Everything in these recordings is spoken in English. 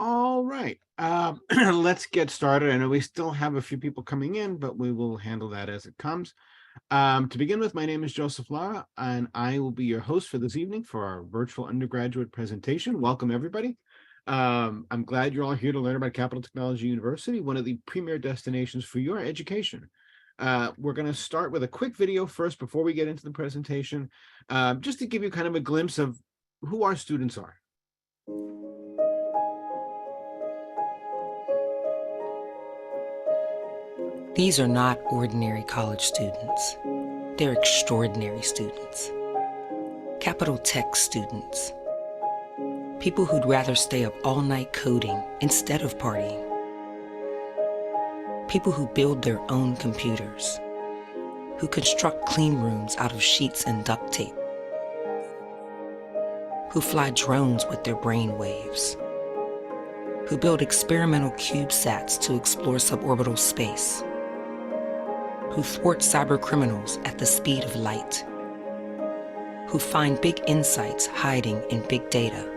All right, let's get started. I know we still have a few people coming in, but we will handle that as it comes. To begin with, my name is Joseph Lara, and I will be your host for this evening for our virtual undergraduate presentation. Welcome, everybody. I'm glad you're all here to learn about Capital Technology University, one of the premier destinations for your education. We're going to start with a quick video first before we get into the presentation, just to give you kind of a glimpse of who our students are. These are not ordinary college students. They're extraordinary students. Capital Tech students. People who'd rather stay up all night coding instead of partying. People who build their own computers. Who construct clean rooms out of sheets and duct tape. Who fly drones with their brain waves. Who build experimental CubeSats to explore suborbital space. Who thwart cyber criminals at the speed of light, who find big insights hiding in big data,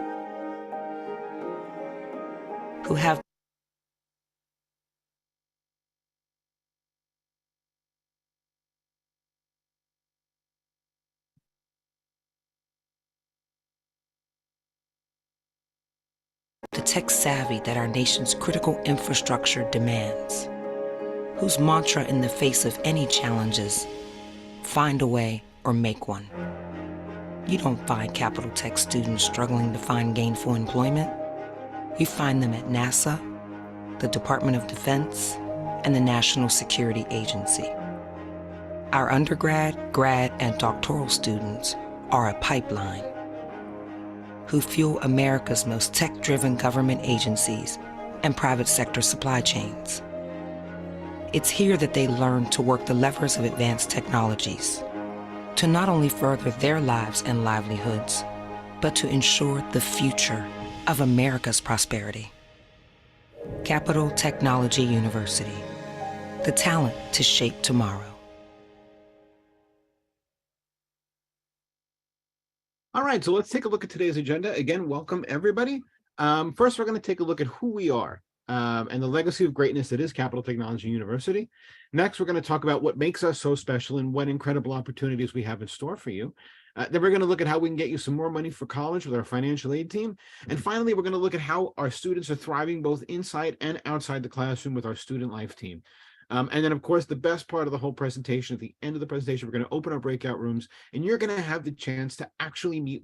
who have the tech savvy that our nation's critical infrastructure demands, whose mantra in the face of any challenges, find a way or make one. You don't find Capital Tech students struggling to find gainful employment. You find them at NASA, the Department of Defense, and the National Security Agency. Our undergrad, grad, and doctoral students are a pipeline who fuel America's most tech-driven government agencies and private sector supply chains. It's here that they learn to work the levers of advanced technologies, to not only further their lives and livelihoods, but to ensure the future of America's prosperity. Capital Technology University, the talent to shape tomorrow. All right, so let's take a look at today's agenda. Again, welcome everybody. First, we're going to take a look at who we are and the legacy of greatness that is Capital Technology University. Next, we're going to talk about what makes us so special and what incredible opportunities we have in store for you. Then we're going to look at how we can get you some more money for college with our financial aid team. And finally, we're going to look at how our students are thriving both inside and outside the classroom with our student life team. And then, of course, the best part of the whole presentation, at the end of the presentation, we're going to open our breakout rooms, and you're going to have the chance to actually meet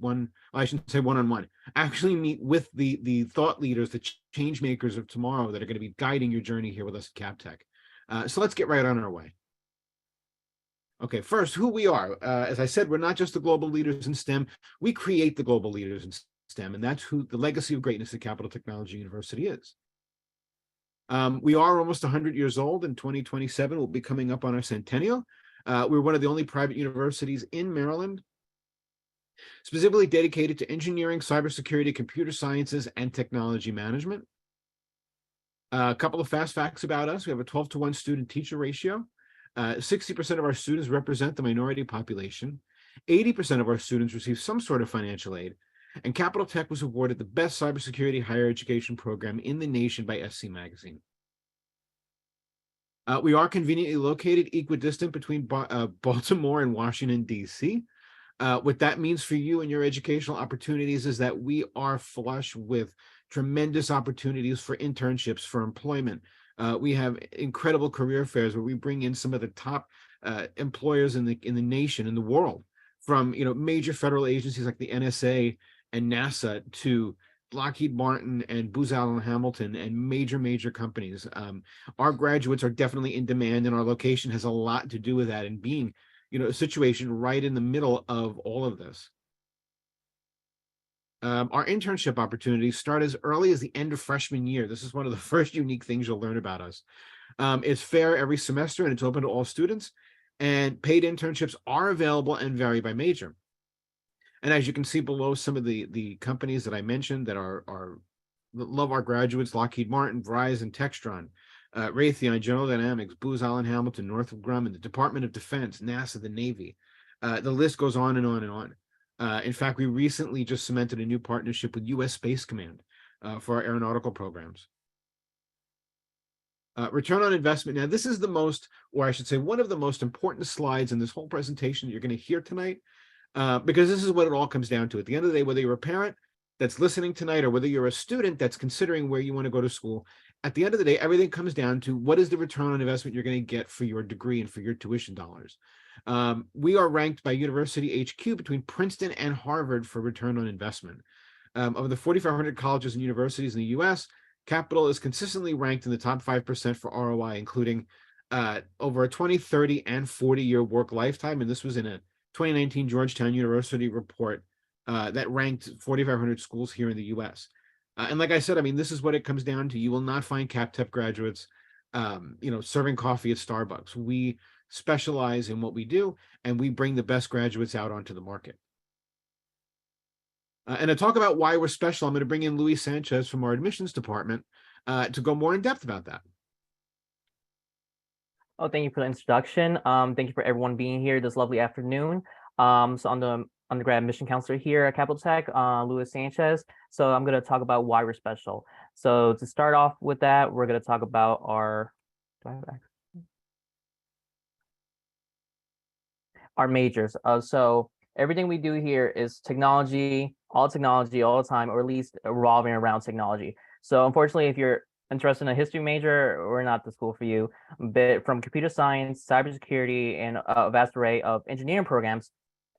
I shouldn't say one-on-one, actually meet with the thought leaders, the change makers of tomorrow that are going to be guiding your journey here with us at CapTech. So let's get right on our way. Okay, first, who we are. As I said, we're not just the global leaders in STEM. We create the global leaders in STEM, and that's who the legacy of greatness at Capital Technology University is. We are almost 100 years old. In 2027, we'll be coming up on our centennial. We're one of the only private universities in Maryland specifically dedicated to engineering, cybersecurity, computer sciences, and technology management. A couple of fast facts about us. We have a 12-to-1 student-teacher ratio. 60% of our students represent the minority population. 80% of our students receive some sort of financial aid. And Capital Tech was awarded the best cybersecurity higher education program in the nation by SC Magazine. We are conveniently located equidistant between Baltimore and Washington, D.C. What that means for you and your educational opportunities is that we are flush with tremendous opportunities for internships, for employment. We have incredible career fairs where we bring in some of the top employers in the nation, in the world, from major federal agencies like the NSA and NASA to Lockheed Martin and Booz Allen Hamilton and major companies. Our graduates are definitely in demand, and our location has a lot to do with that, and being a situation right in the middle of all of this. Our internship opportunities start as early as the end of freshman year. This is one of the first unique things you'll learn about us. It's fair every semester, and it's open to all students, and paid internships are available and vary by major. And as you can see below, some of the companies that I mentioned that love our graduates: Lockheed Martin, Verizon, Textron, Raytheon, General Dynamics, Booz Allen Hamilton, Northrop Grumman, the Department of Defense, NASA, the Navy. The list goes on and on and on. In fact, we recently just cemented a new partnership with U.S. Space Command. for our aeronautical programs. Return on investment. Now, this is the most, or I should say, one of the most important slides in this whole presentation that you're going to hear tonight, because this is what it all comes down to. At the end of the day, whether you're a parent that's listening tonight or whether you're a student that's considering where you want to go to school, at the end of the day, everything comes down to what is the return on investment you're going to get for your degree and for your tuition dollars. We are ranked by University HQ between Princeton and Harvard for return on investment. Of the 4,500 colleges and universities in the US, Capital is consistently ranked in the top 5% for ROI, including over a 20, 30, and 40-year work lifetime. And this was in a 2019 Georgetown University report that ranked 4,500 schools here in the US. And like I said, I mean, this is what it comes down to. You will not find CapTech graduates, serving coffee at Starbucks. We specialize in what we do, and we bring the best graduates out onto the market. And to talk about why we're special, I'm going to bring in Luis Sanchez from our admissions department to go more in depth about that. Oh, thank you for the introduction. Thank you for everyone being here this lovely afternoon. So I'm the undergrad admission counselor here at Capital Tech, Luis Sanchez. So I'm going to talk about why we're special. So to start off with that, we're going to talk about our majors. So everything we do here is technology all the time, or at least revolving around technology. So unfortunately, if you're interested in a history major, we're not the school for you. But from computer science, cybersecurity, and a vast array of engineering programs,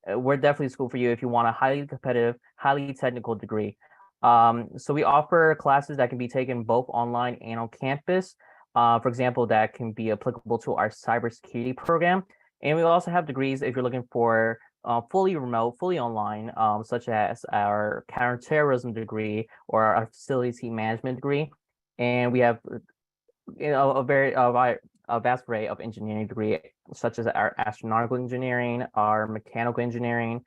we're definitely a school for you if you want a highly competitive, highly technical degree. So we offer classes that can be taken both online and on campus. For example, that can be applicable to our cybersecurity program. And we also have degrees if you're looking for fully remote, fully online, such as our counterterrorism degree or our facility management degree. And we have a vast array of engineering degree, such as our astronautical engineering, our mechanical engineering.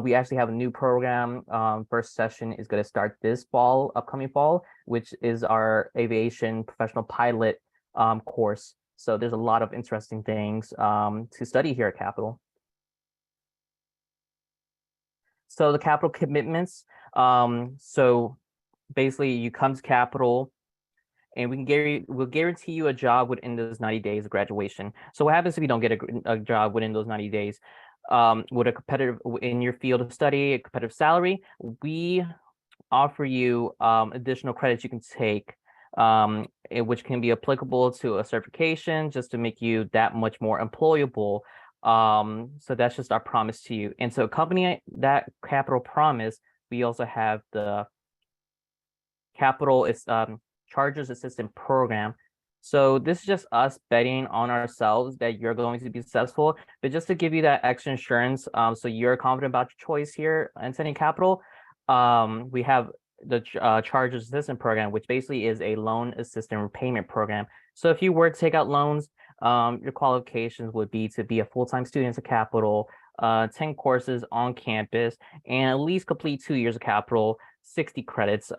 We actually have a new program. First session is going to start this fall, upcoming fall, which is our aviation professional pilot course. So there's a lot of interesting things to study here at Capital. So the Capital commitments. So basically, you come to Capital, and we'll guarantee you a job within those 90 days of graduation. So what happens if you don't get a job within those 90 days? With a competitive in your field of study, a competitive salary, we offer you additional credits you can take, which can be applicable to a certification just to make you that much more employable. So that's just our promise to you. And so accompanying that Capital promise, we also have the Capital Chargers Assistant Program. So this is just us betting on ourselves that you're going to be successful, but just to give you that extra insurance, so you're confident about your choice here in attending Capital, we have the Chargers Assistant Program, which basically is a loan assistant repayment program. So if you were to take out loans, your qualifications would be to be a full-time student at Capital, 10 courses on campus, and at least complete 2 years of Capital, 60 credits.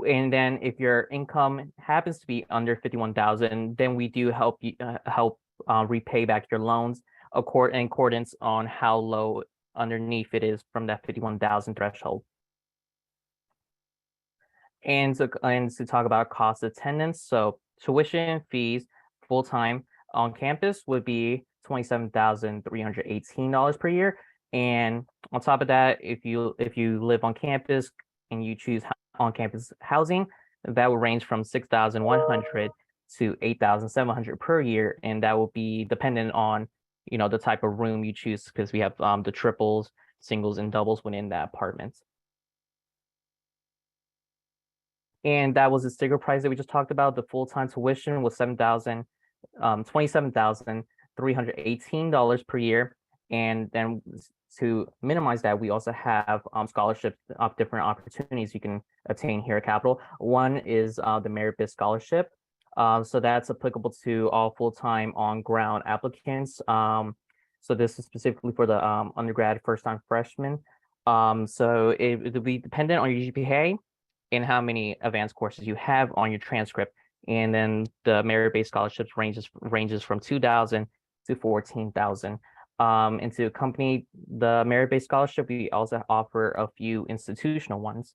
And then if your income happens to be under 51,000, then we do help you repay back your loans in accordance on how low underneath it is from that 51,000 threshold. And to talk about cost of attendance, so tuition fees full-time on campus would be $27,318 per year. And on top of that, if you live on campus and you choose on-campus housing, that will range from $6,100 to $8,700 per year, and that will be dependent on the type of room you choose, because we have the triples, singles, and doubles within that apartment. And that was the sticker price that we just talked about. The full-time tuition was $27,318 per year, and then to minimize that, we also have scholarships of different opportunities you can obtain here at Capital. One is the merit-based scholarship. So that's applicable to all full-time on-ground applicants. So this is specifically for the undergrad first-time freshmen. So it will be dependent on your GPA and how many advanced courses you have on your transcript. And then the merit-based scholarships ranges from $2,000 to $14,000. And to accompany the merit-based scholarship, we also offer a few institutional ones.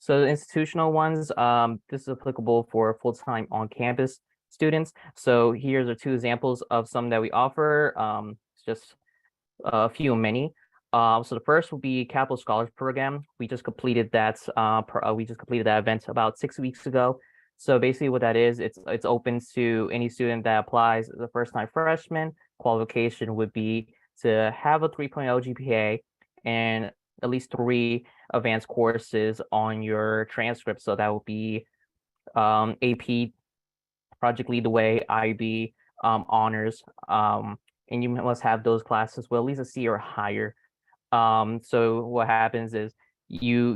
So the institutional ones, this is applicable for full-time on-campus students. So here's are two examples of some that we offer. It's just a few many. So the first will be Capital Scholars Program. We just completed that. We just completed that event about 6 weeks ago. So basically, what that is, it's open to any student that applies as a first-time freshman. Qualification would be to have a 3.0 GPA and at least 3 advanced courses on your transcript. So that would be AP, Project Lead the Way, IB, honors, and you must have those classes with at least a C or higher. So what happens is you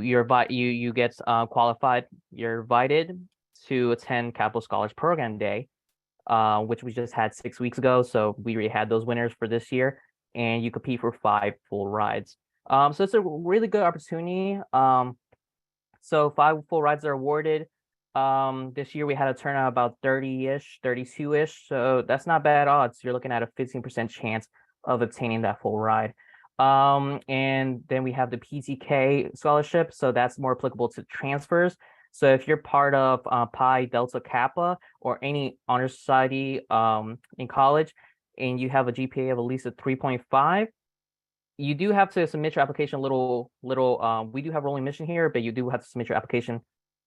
get qualified. You're invited to attend Capital Scholars Program Day, which we just had 6 weeks ago. So we already had those winners for this year, and you compete for 5 full rides. So it's a really good opportunity. So 5 full rides are awarded. This year we had a turnout about 30-ish, 32-ish. So that's not bad odds. You're looking at a 15% chance of obtaining that full ride. And then we have the PTK scholarship. So that's more applicable to transfers. So if you're part of Pi Delta Kappa or any honor society in college, and you have a GPA of at least a 3.5, you do have to submit your application we do have rolling admission here, but you do have to submit your application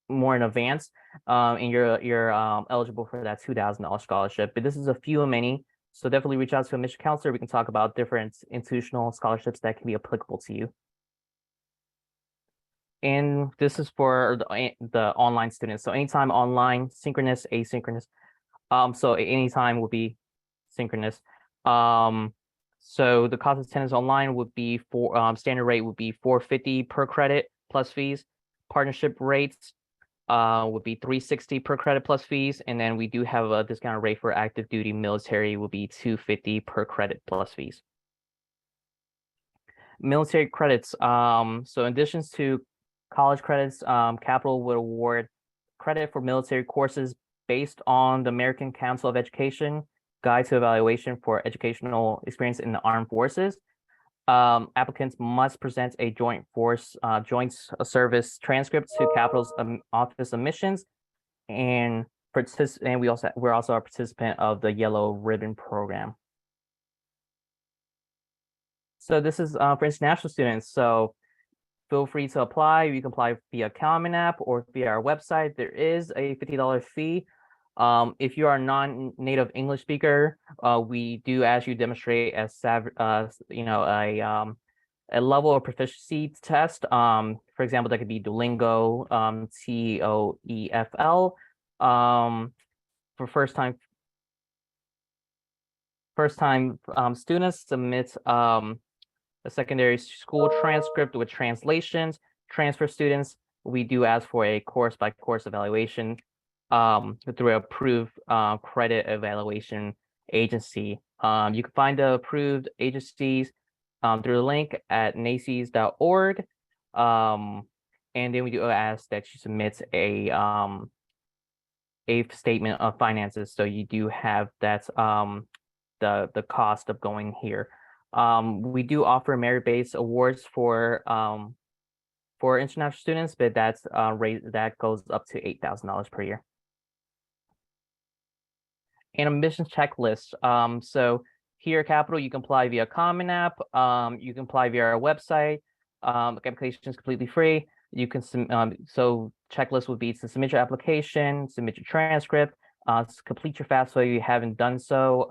more in advance, and you're eligible for that $2,000 scholarship. But this is a few of many, so definitely reach out to a admission counselor. We can talk about different institutional scholarships that can be applicable to you. And this is for the online students. So anytime online, synchronous, asynchronous. So anytime would be synchronous. So the cost of attendance online would be standard rate would be $450 per credit plus fees. Partnership rates would be $360 per credit plus fees, and then we do have a discounted rate for active duty military will be $250 per credit plus fees. Military credits. So in addition to college credits, Capital would award credit for military courses based on the American Council of Education Guide to Evaluation for Educational Experience in the Armed Forces. Applicants must present a joint service transcript to Capital's office admissions, and we're also a participant of the Yellow Ribbon Program. So this is for international students. So feel free to apply. You can apply via Common App or via our website. There is a $50 fee. If you are a non-native English speaker, we do ask you to demonstrate a level of proficiency test. For example, that could be Duolingo, TOEFL. For first-time students, submit a secondary school transcript with translations. Transfer students, we do ask for a course-by-course evaluation through an approved credit evaluation agency. You can find the approved agencies through the link at naces.org. And then we do ask that you submit a statement of finances, so you do have that the cost of going here. We do offer merit-based awards for international students, but that's that goes up to $8,000 per year. And admissions checklist. So here at Capital, you can apply via Common App. You can apply via our website. Application is completely free. You can so checklist would be to submit your application, submit your transcript, complete your FAFSA if you haven't done so.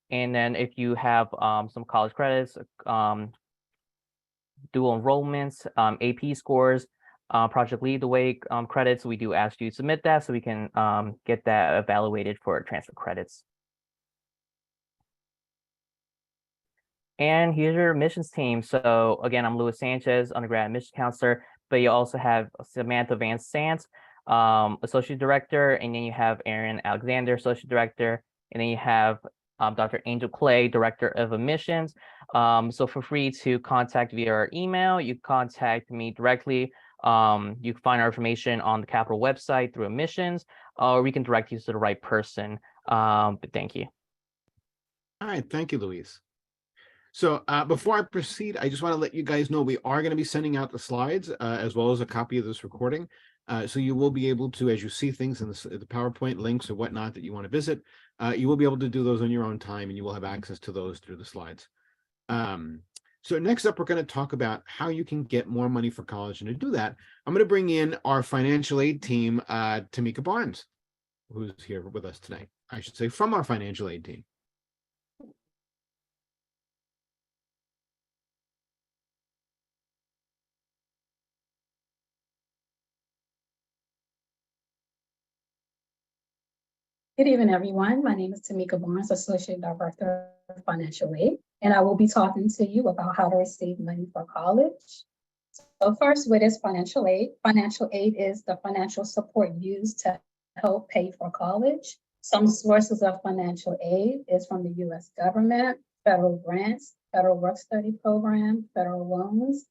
And then if you have some college credits, dual enrollments, AP scores, Project Lead the Way credits, we do ask you to submit that so we can get that evaluated for transfer credits. And here's your admissions team. So again, I'm Luis Sanchez, undergrad admissions counselor, but you also have Samantha Van Sant, associate director, and then you have Aaron Alexander, associate director, and then you have Dr. Angel Clay, director of admissions. So feel free to contact via our email. You contact me directly. You can find our information on the Capital website through admissions, or we can direct you to the right person. But thank you. All right, thank you, Luis. So before I proceed, I just want to let you guys know we are going to be sending out the slides as well as a copy of this recording. So you will be able to, as you see things in the PowerPoint links or whatnot that you want to visit, you will be able to do those on your own time, and you will have access to those through the slides. So next up, we're going to talk about how you can get more money for college. And to do that, I'm going to bring in our financial aid team, Tamika Barnes, who's here with us tonight. I should say from our financial aid team. Good evening, everyone. My name is Tamika Barnes, Associate Director of Financial Aid, and I will be talking to you about how to receive money for college. So first, what is financial aid? Financial aid is the financial support used to help pay for college. Some sources of financial aid is from the U.S. government, federal grants, federal work-study program, federal loans.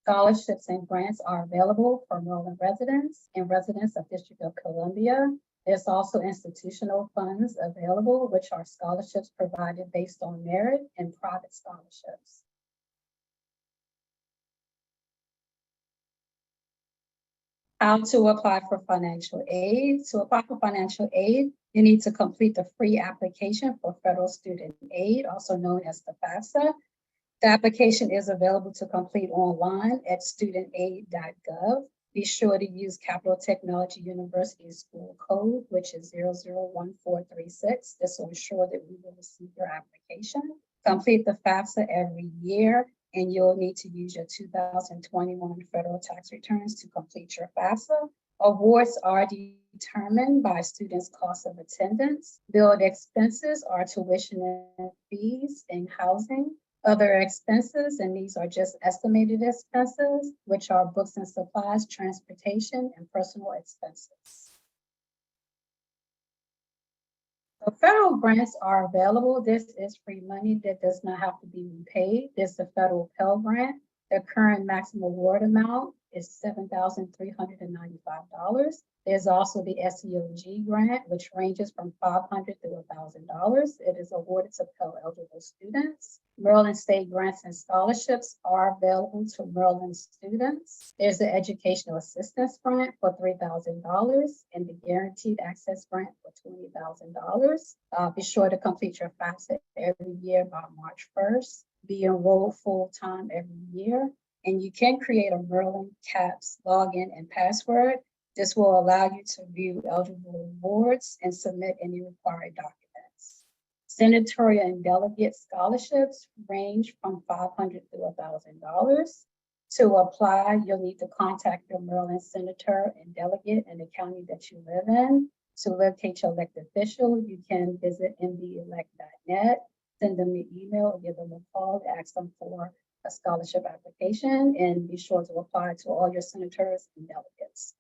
Scholarships and grants are available for Maryland residents and residents of District of Columbia. There's also institutional funds available, which are scholarships provided based on merit and private scholarships. How to apply for financial aid. To apply for financial aid, you need to complete the free application for federal student aid, also known as the FAFSA. The application is available to complete online at studentaid.gov. Be sure to use Capital Technology University school code, which is 001436. This will ensure that we will receive your application. Complete the FAFSA every year, and you'll need to use your 2021 federal tax returns to complete your FAFSA. Awards are determined by students' cost of attendance. Billed expenses are tuition and fees and housing. Other expenses, and these are just estimated expenses, which are books and supplies, transportation, and personal expenses. So federal grants are available. This is free money that does not have to be repaid. This is a federal Pell Grant. The current maximum award amount is $7,395. There's also the SEOG grant, which ranges from $500 to $1,000. It is awarded to Pell eligible students. Maryland State grants and scholarships are available to Maryland students. There's the Educational Assistance Grant for $3,000 and the Guaranteed Access Grant for $20,000. Be sure to complete your FAFSA every year by March 1st. Be enrolled full-time every year. And you can create a Maryland CAPS login and password. This will allow you to view eligible awards and submit any required documents. Senatorial and delegate scholarships range from $500 to $1,000. To apply, you'll need to contact your Maryland senator and delegate in the county that you live in. To locate your elected official, you can visit mdelect.net, send them an email, or give them a call to ask them for a scholarship application, and be sure to apply to all your senators and delegates.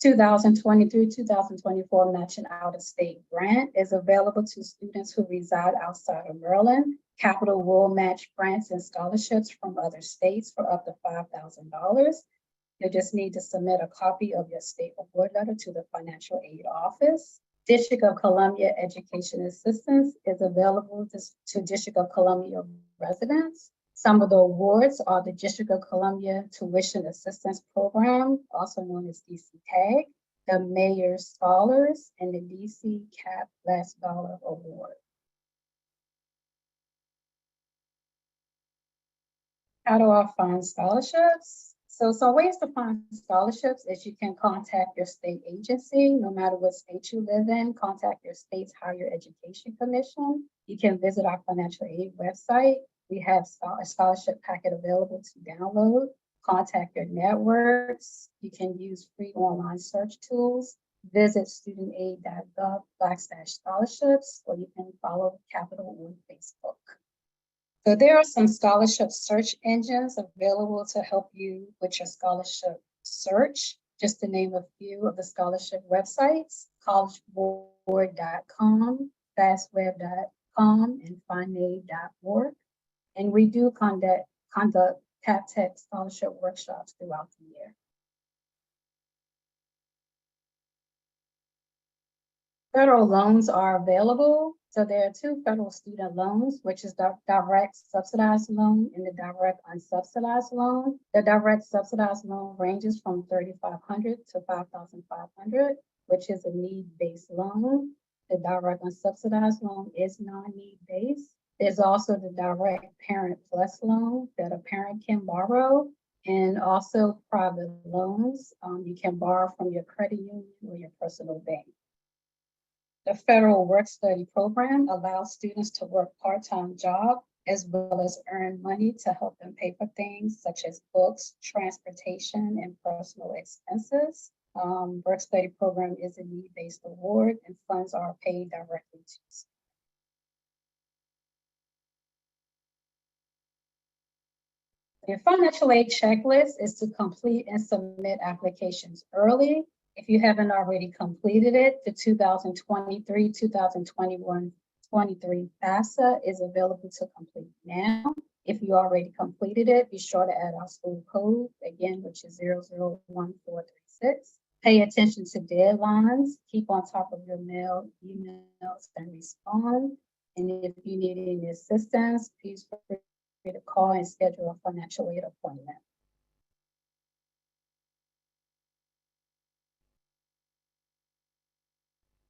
2023-2024 Matching Out-of-State Grant is available to students who reside outside of Maryland. Capital will match grants and scholarships from other states for up to $5,000. You'll just need to submit a copy of your state award letter to the financial aid office. District of Columbia Education Assistance is available to District of Columbia residents. Some of the awards are the District of Columbia Tuition Assistance Program, also known as DC TAG, the Mayor's Scholars, and the DC CAP Last Dollar Award. How do I find scholarships? So some ways to find scholarships is you can contact your state agency, no matter what state you live in, contact your state's Higher Education Commission. You can visit our financial aid website. We have a scholarship packet available to download. Contact your networks. You can use free online search tools. Visit studentaid.gov/scholarships, or you can follow Capital on Facebook. So there are some scholarship search engines available to help you with your scholarship search. Just to name a few of the scholarship websites: collegeboard.com, fastweb.com, and findaid.org. And we do conduct CapTech scholarship workshops throughout the year. Federal loans are available. So there are two federal student loans, which is the direct subsidized loan and the direct unsubsidized loan. The direct subsidized loan ranges from $3,500 to $5,500, which is a need-based loan. The direct unsubsidized loan is non-need based. There's also the direct Parent Plus loan that a parent can borrow, and also private loans. You can borrow from your credit union or your personal bank. The federal work-study program allows students to work part-time job as well as earn money to help them pay for things such as books, transportation, and personal expenses. Work-study program is a need-based award and funds are paid directly to students. Your financial aid checklist is to complete and submit applications early. If you haven't already completed it, the 2023-2021-23 FAFSA is available to complete now. If you already completed it, be sure to add our school code, again, which is 001436. Pay attention to deadlines. Keep on top of your mail, emails, and respond. And if you need any assistance, please feel free to call and schedule a financial aid appointment.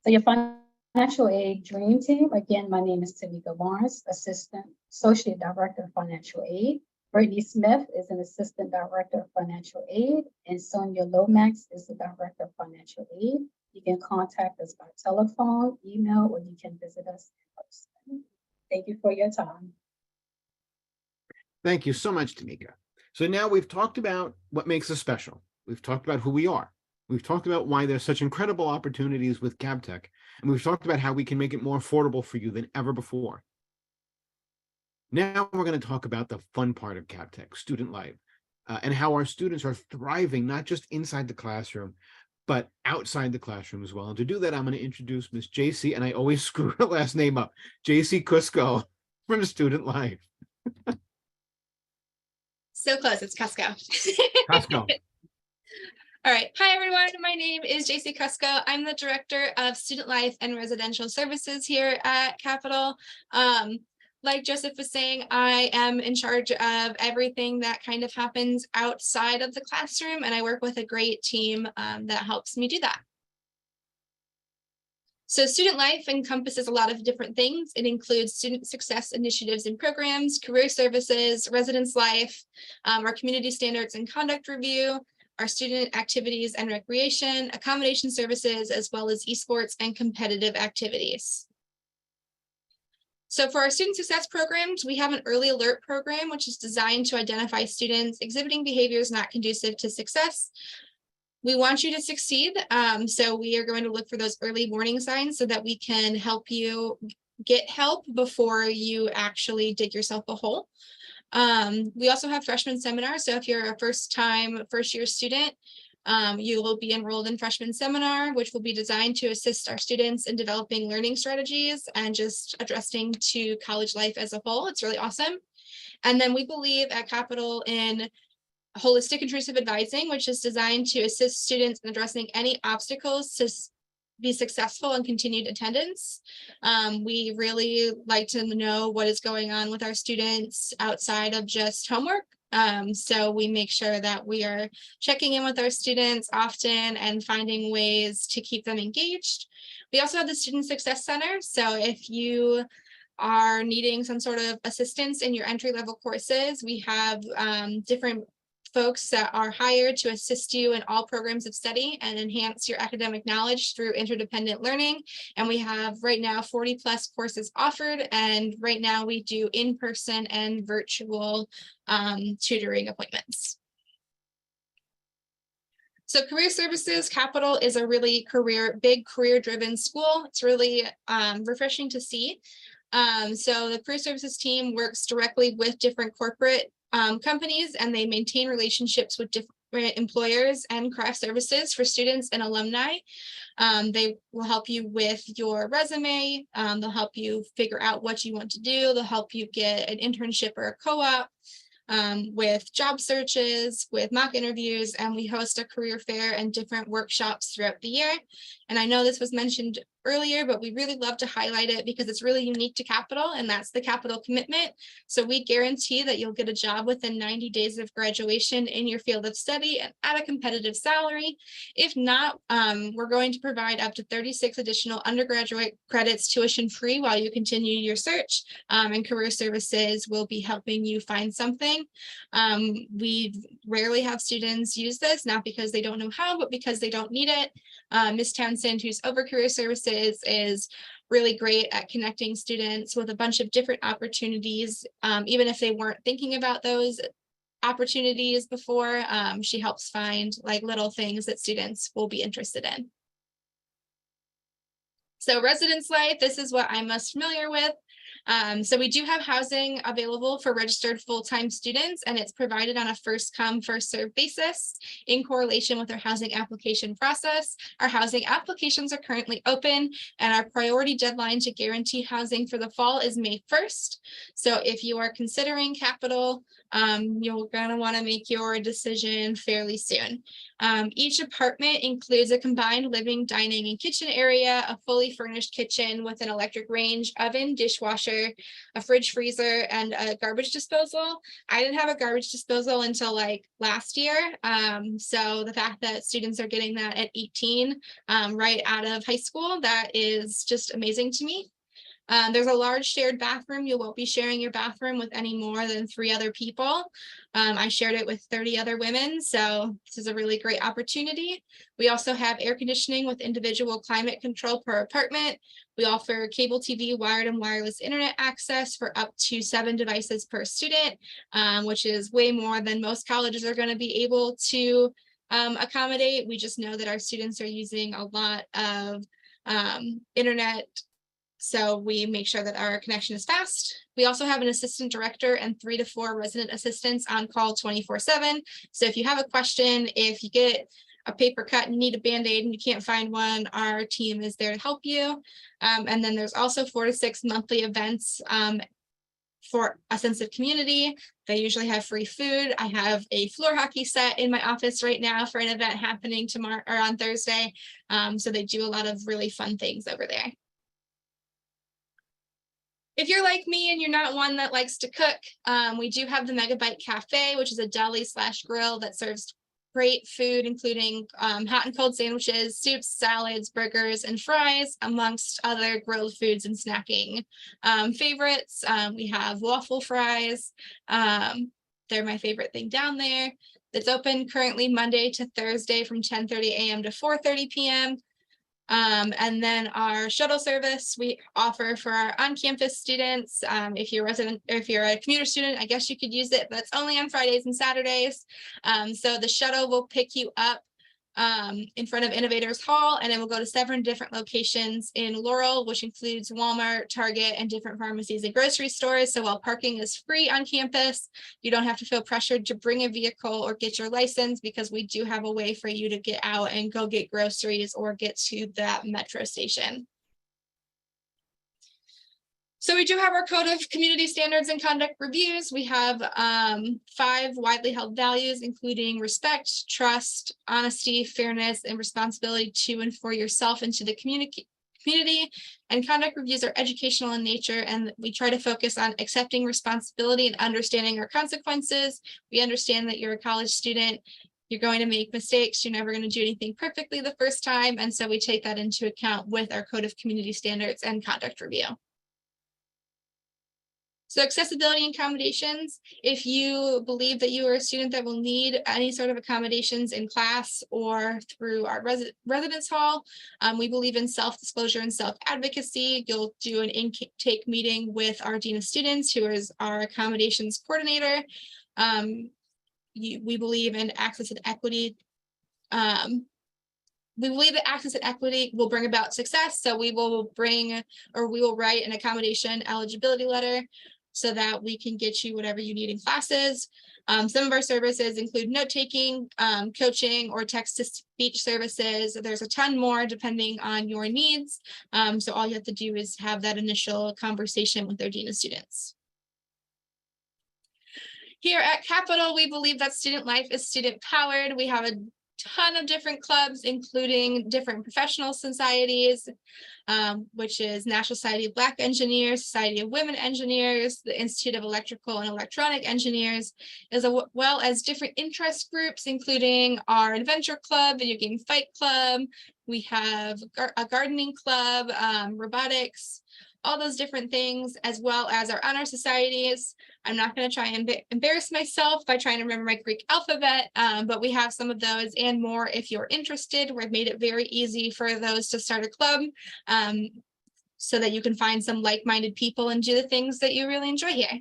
So your financial aid dream team, again, my name is Tamika Lawrence, Associate Director of Financial Aid. Brittany Smith is an Assistant Director of Financial Aid, and Sonia Lomax is the Director of Financial Aid. You can contact us by telephone, email, or you can visit us in person. Thank you for your time. Thank you so much, Tamika. So now we've talked about what makes us special. We've talked about who we are. We've talked about why there's such incredible opportunities with CapTech, and we've talked about how we can make it more affordable for you than ever before. Now we're going to talk about the fun part of CapTech, student life, and how our students are thriving, not just inside the classroom, but outside the classroom as well. And to do that, I'm going to introduce Miss JC, and I always screw her last name up, JC Cusco from Student Life. So close, it's Cusco. Cusco. All right. Hi, everyone. My name is JC Cusco. I'm the Director of Student Life and Residential Services here at Capital. Like Joseph was saying, I am in charge of everything that kind of happens outside of the classroom, and I work with a great team that helps me do that. So student life encompasses a lot of different things. It includes student success initiatives and programs, career services, residence life, our community standards and conduct review, our student activities and recreation, accommodation services, as well as esports and competitive activities. So for our student success programs, we have an early alert program, which is designed to identify students exhibiting behaviors not conducive to success. We want you to succeed, so we are going to look for those early warning signs so that we can help you get help before you actually dig yourself a hole. We also have freshman seminars, so if you're a first-year student, you will be enrolled in freshman seminar, which will be designed to assist our students in developing learning strategies and just addressing to college life as a whole. It's really awesome. And then we believe at Capital in holistic intrusive advising, which is designed to assist students in addressing any obstacles to be successful in continued attendance. We really like to know what is going on with our students outside of just homework. So we make sure that we are checking in with our students often and finding ways to keep them engaged. We also have the Student Success Center. So if you are needing some sort of assistance in your entry-level courses, we have different folks that are hired to assist you in all programs of study and enhance your academic knowledge through interdependent learning. And we have right now 40+ courses offered. And right now we do in-person and virtual tutoring appointments. So career services, Capital is a really big career-driven school. It's really refreshing to see. So the career services team works directly with different corporate companies, and they maintain relationships with different employers and craft services for students and alumni. They will help you with your resume. They'll help you figure out what you want to do. They'll help you get an internship or a co-op, with job searches, with mock interviews, and we host a career fair and different workshops throughout the year. And I know this was mentioned earlier, but we really love to highlight it because it's really unique to Capital, and that's the Capital commitment. So we guarantee that you'll get a job within 90 days of graduation in your field of study and at a competitive salary. If not, we're going to provide up to 36 additional undergraduate credits tuition free while you continue your search, and career services will be helping you find something. We rarely have students use this, not because they don't know how, but because they don't need it. Ms. Townsend, who's over career services, is really great at connecting students with a bunch of different opportunities, even if they weren't thinking about those opportunities before. She helps find like little things that students will be interested in. So residence life, this is what I'm most familiar with. So we do have housing available for registered full-time students, and it's provided on a first come, first served basis in correlation with our housing application process. Our housing applications are currently open, and our priority deadline to guarantee housing for the fall is May 1st. So if you are considering Capital, you're gonna wanna make your decision fairly soon. Each apartment includes a combined living, dining, and kitchen area, a fully furnished kitchen with an electric range, oven, dishwasher, a fridge, freezer, and a garbage disposal. I didn't have a garbage disposal until like last year. So the fact that students are getting that at 18, right out of high school, that is just amazing to me. There's a large shared bathroom. You won't be sharing your bathroom with any more than 3 other people. I shared it with 30 other women, so this is a really great opportunity. We also have air conditioning with individual climate control per apartment. We offer cable TV, wired and wireless internet access for up to 7 devices per student, which is way more than most colleges are going to be able to accommodate. We just know that our students are using a lot of internet, so we make sure that our connection is fast. We also have an assistant director and 3 to 4 resident assistants on call 24/7. So if you have a question, if you get a paper cut and need a Band-Aid and you can't find one, our team is there to help you. And then there's also 4 to 6 monthly events for a sense of community. They usually have free food. I have a floor hockey set in my office right now for an event happening tomorrow or on Thursday. So they do a lot of really fun things over there. If you're like me and you're not one that likes to cook, we do have the Megabyte Cafe, which is a deli / grill that serves great food, including hot and cold sandwiches, soups, salads, burgers, and fries, amongst other grilled foods and snacking favorites. We have waffle fries. They're my favorite thing down there. It's open currently Monday to Thursday from 10:30 a.m. to 4:30 p.m. And then our shuttle service we offer for our on-campus students. If you're a resident, or if you're a commuter student, I guess you could use it, but it's only on Fridays and Saturdays. So the shuttle will pick you up in front of Innovators Hall, and it will go to 7 different locations in Laurel, which includes Walmart, Target, and different pharmacies and grocery stores. So while parking is free on campus, you don't have to feel pressured to bring a vehicle or get your license, because we do have a way for you to get out and go get groceries or get to that metro station. So we do have our code of community standards and conduct reviews. We have 5 widely held values, including respect, trust, honesty, fairness, and responsibility to and for yourself and to the community. And conduct reviews are educational in nature, and we try to focus on accepting responsibility and understanding our consequences. We understand that you're a college student. You're going to make mistakes. You're never going to do anything perfectly the first time. And so we take that into account with our code of community standards and conduct review. So accessibility and accommodations, if you believe that you are a student that will need any sort of accommodations in class or through our residence hall, we believe in self-disclosure and self-advocacy. You'll do an intake meeting with our Dean of Students, who is our accommodations coordinator. We believe in access and equity. We believe that access and equity will bring about success. So we will write an accommodation eligibility letter so that we can get you whatever you need in classes. Some of our services include note-taking, coaching, or text-to-speech services. There's a ton more depending on your needs. So all you have to do is have that initial conversation with their Dean of Students. Here at Capital, we believe that student life is student-powered. We have a ton of different clubs, including different professional societies, which is National Society of Black Engineers, Society of Women Engineers, the Institute of Electrical and Electronic Engineers, as well as different interest groups, including our Adventure Club, Video Game Fight Club. We have a gardening club, robotics, all those different things, as well as our honor societies. I'm not going to try and embarrass myself by trying to remember my Greek alphabet, but we have some of those and more if you're interested. We've made it very easy for those to start a club, so that you can find some like-minded people and do the things that you really enjoy here.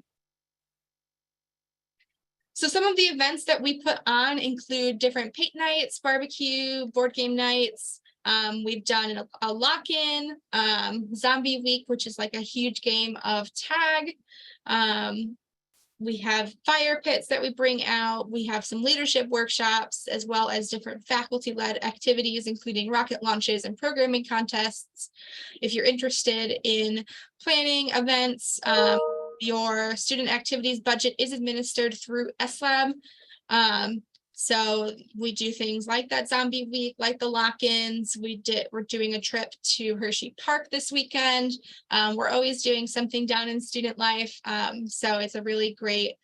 So some of the events that we put on include different paint nights, barbecue, board game nights. We've done a lock-in, zombie week, which is like a huge game of tag. We have fire pits that we bring out. We have some leadership workshops, as well as different faculty-led activities, including rocket launches and programming contests. If you're interested in planning events, your student activities budget is administered through SLab. So we do things like that zombie week, like the lock-ins. We're doing a trip to Hershey Park this weekend. We're always doing something down in student life. So it's a really great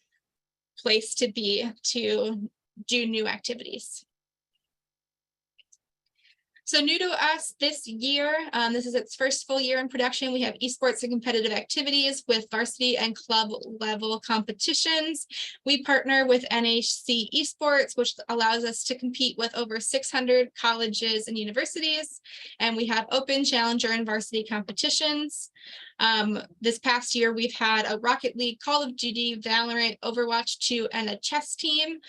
place to be to do new activities. So new to us this year, this is its first full year in production. We have esports and competitive activities with varsity and club level competitions. We partner with NHC Esports, which allows us to compete with over 600 colleges and universities. And we have open, challenger, and varsity competitions. This past year, we've had a Rocket League, Call of Duty, Valorant, Overwatch 2, and a chess team.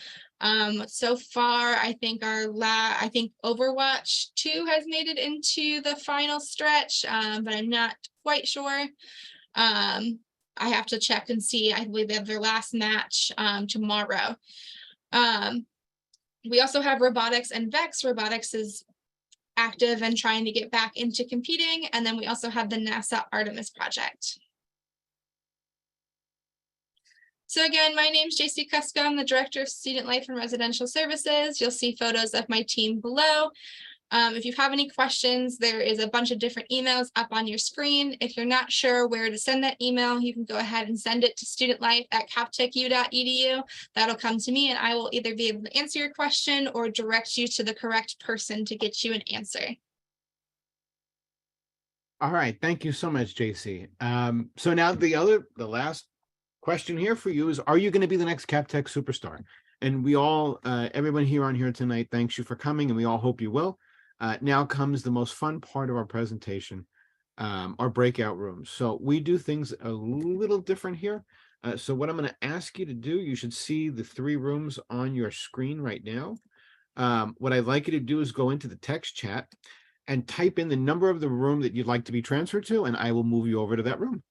So far, I think Overwatch 2 has made it into the final stretch, but I'm not quite sure. I have to check and see. I believe they have their last match tomorrow. We also have robotics and Vex. Robotics is active and trying to get back into competing. And then we also have the NASA Artemis project. So again, my name is JC Kuska. I'm the Director of Student Life and Residential Services. You'll see photos of my team below. If you have any questions, there is a bunch of different emails up on your screen. If you're not sure where to send that email, you can go ahead and send it to studentlife@captechu.edu. That'll come to me and I will either be able to answer your question or direct you to the correct person to get you an answer. All right, thank you so much, JC. So now the last question here for you is, are you going to be the next CapTech superstar? And we all, everyone here tonight, thanks you for coming, and we all hope you will. Now comes the most fun part of our presentation, our breakout rooms. So we do things a little different here. So what I'm going to ask you to do, you should see the 3 rooms on your screen right now. What I'd like you to do is go into the text chat and type in the number of the room that you'd like to be transferred to, and I will move you over to that room.